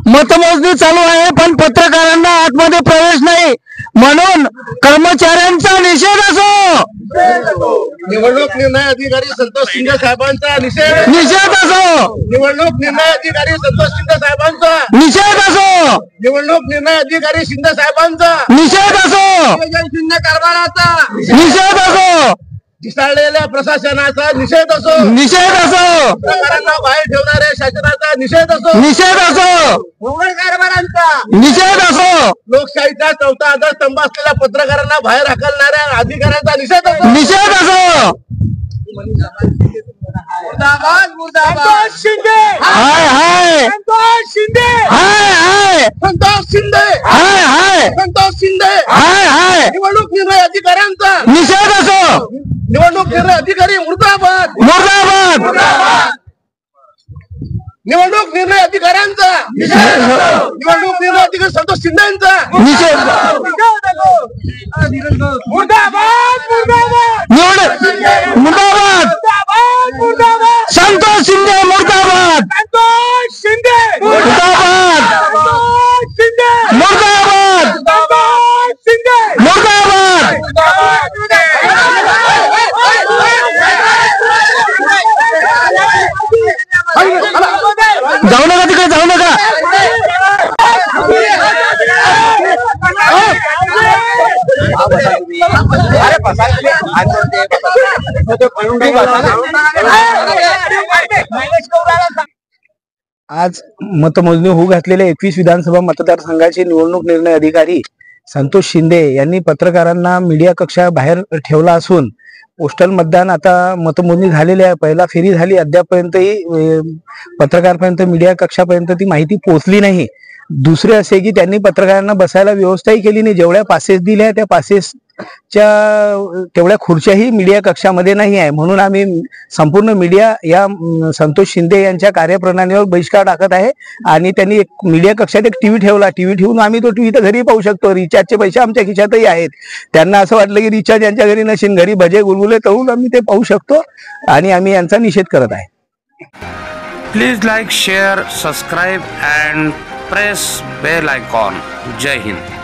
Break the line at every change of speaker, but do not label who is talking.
मतमोजणी चालू आहे पण पत्रकारांना आतमध्ये प्रवेश नाही, म्हणून कर्मचाऱ्यांचा निषेध असो,
निवडणूक निर्णय अधिकारी संतोष शिंदे साहेबांचा
निषेध असो,
निवडणूक निर्णय अधिकारी संतोष शिंदे साहेबांचा
निषेध असो,
निवडणूक निर्णय अधिकारी शिंदे साहेबांचा
निषेध असो,
शिंदे कारभाराचा
निषेध असो,
ढिसाळलेल्या प्रशासनाचा निषेध असो,
निषेध असो,
पत्रकारांना बाहेर ठेवणाऱ्या शासनाचा निषेध असो,
निषेध असो,
भोंगळ कारभारांचा
निषेध असो,
लोकशाहीचा चौथा आधारस्तंभ असलेल्या पत्रकारांना बाहेर हाकलणाऱ्या अधिकाऱ्यांचा निषेध असो,
निषेध असो।
मुर्दाबाद मुर्दाबाद शिंदे
हाय हाय,
संतोष शिंदे
हाय हाय,
संतोष शिंदे
हाय हाय,
संतोष शिंदे
हाय हाय,
निवडणूक निर्णय अधिकाऱ्यांचा
निषेध असो,
निवडणूक निर्णय अधिकारी मुर्दाबाद
मुर्दाबाद,
निवडणूक निर्णय अधिकाऱ्यांचा निवडणूक निर्णय अधिकारी संतोष शिंदेचा
निषेध,
मुर्दाबाद मुर्दाबाद
मुर्दाबाद,
मुर्दाबाद
संतोष शिंदे मुर्दाबाद,
संतोष शिंदे
मुर्दाबाद,
शिंदे
मुर्दाबाद,
शिंदे
मुर्दाबाद। जाऊ नका तिकडे, जाऊ नका। आज मतमोजणी होऊ घातलेल्या 21 विधानसभा मतदारसंघाचे निवडणूक निर्णय अधिकारी संतोष शिंदे यांनी पत्रकारांना मीडिया कक्षाबाहेर ठेवला असून पोस्टल मतदान आता मतमोजणी झालेली आहे, पहिला फेरी झाली, अद्यापपर्यंतही पत्रकारांपर्यंत मीडिया कक्षापर्यंत ती माहिती पोहोचली नाही। दुसरे असे की त्यांनी पत्रकारांना बसायला व्यवस्थाही केली नाही, जेवढ्या पासेस दिल्या त्या पासेसच्या तेवढ्या खुर्च्याही मीडिया कक्षामध्ये नाही आहे, म्हणून आम्ही संपूर्ण मीडिया या संतोष शिंदे यांच्या कार्यप्रणालीवर बहिष्कार टाकत आहे। आणि त्यांनी एक मीडिया कक्षात एक टीव्ही ठेवला, टीव्ही ठेवून आम्ही तो टीव्ही तर घरी पाहू शकतो, रिचार्जचे पैसे आमच्या खिशातही आहेत। त्यांना असं वाटलं की रिचार्ज यांच्या घरी नसेल, घरी भजे गुलगुले तळून आम्ही ते पाहू शकतो आणि आम्ही यांचा निषेध करत आहे।
Please like, share, subscribe and press bell icon. Jai Hind.